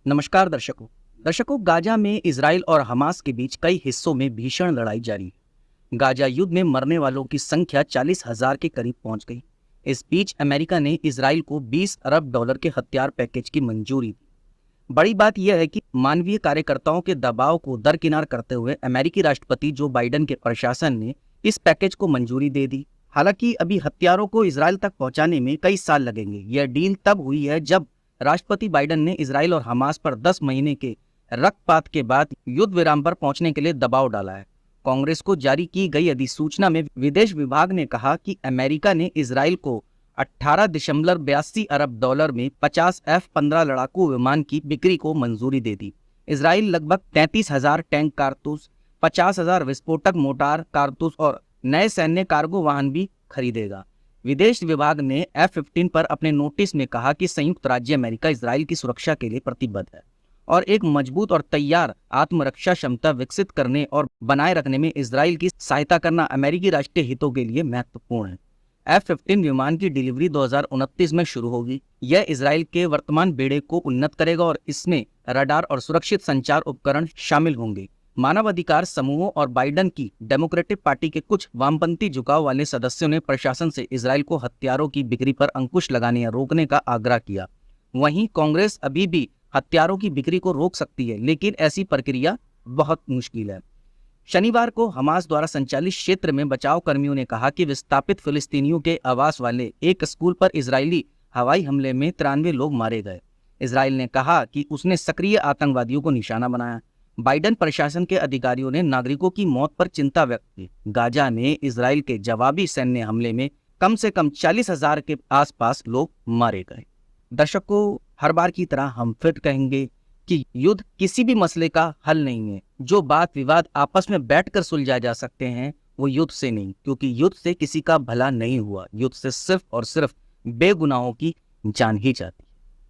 नमस्कार दर्शकों गाजा में इजराइल और हमास के बीच कई हिस्सों में भीषण लड़ाई जारी है। गाजा युद्ध में मरने वालों की संख्या 40,000 के करीब पहुंच गई। इस बीच अमेरिका ने इजराइल को 20 अरब डॉलर के हथियार पैकेज की मंजूरी दी। बड़ी बात यह है कि मानवीय कार्यकर्ताओं के दबाव को दरकिनार करते हुए अमेरिकी राष्ट्रपति जो बाइडेन के प्रशासन ने इस पैकेज को मंजूरी दे दी। हालांकि अभी हथियारों को इजराइल तक पहुंचाने में कई साल लगेंगे। यह डील तब हुई है जब राष्ट्रपति बाइडेन ने इजराइल और हमास पर 10 महीने के रक्तपात के बाद युद्ध विराम पर पहुंचने के लिए दबाव डाला है। कांग्रेस को जारी की गई अधिसूचना में विदेश विभाग ने कहा कि अमेरिका ने इजराइल को 18.82 अरब डॉलर में 50 F-15 लड़ाकू विमान की बिक्री को मंजूरी दे दी। इजराइल लगभग 33,000 टैंक कारतूस, 50,000 विस्फोटक मोटार कारतूस और नए सैन्य कार्गो वाहन भी खरीदेगा। विदेश विभाग ने F-15 पर अपने नोटिस में कहा कि संयुक्त राज्य अमेरिका इजराइल की सुरक्षा के लिए प्रतिबद्ध है और एक मजबूत और तैयार आत्मरक्षा क्षमता विकसित करने और बनाए रखने में इजराइल की सहायता करना अमेरिकी राष्ट्रीय हितों के लिए महत्वपूर्ण है। F-15 विमान की डिलीवरी 2029 में शुरू होगी। यह इजराइल के वर्तमान बेड़े को उन्नत करेगा और इसमें रडार और सुरक्षित संचार उपकरण शामिल होंगे। मानवाधिकार समूहों और बाइडेन की डेमोक्रेटिक पार्टी के कुछ वामपंथी झुकाव वाले सदस्यों ने प्रशासन से इजराइल को हथियारों की बिक्री पर अंकुश लगाने या रोकने का आग्रह किया। वहीं कांग्रेस अभी भी हथियारों की बिक्री को रोक सकती है, लेकिन ऐसी प्रक्रिया बहुत मुश्किल है। शनिवार को हमास द्वारा संचालित क्षेत्र में बचाव कर्मियों ने कहा कि विस्थापित फिलिस्तीनियों के आवास वाले एक स्कूल पर इजरायली हवाई हमले में 93 लोग मारे गए। इजराइल ने कहा कि उसने सक्रिय आतंकवादियों को निशाना बनाया। बाइडेन प्रशासन के अधिकारियों ने नागरिकों की मौत पर चिंता व्यक्त की। गाजा में इजराइल के जवाबी सैन्य हमले में कम से कम 40,000 के आसपास लोग मारे गए। दर्शकों, हर बार की तरह हम फिर कहेंगे कि युद्ध किसी भी मसले का हल नहीं है। जो बात विवाद आपस में बैठकर सुलझाए जा सकते हैं वो युद्ध से नहीं, क्योंकि युद्ध से किसी का भला नहीं हुआ। युद्ध से सिर्फ और सिर्फ बेगुनाहों की जान ही जाती।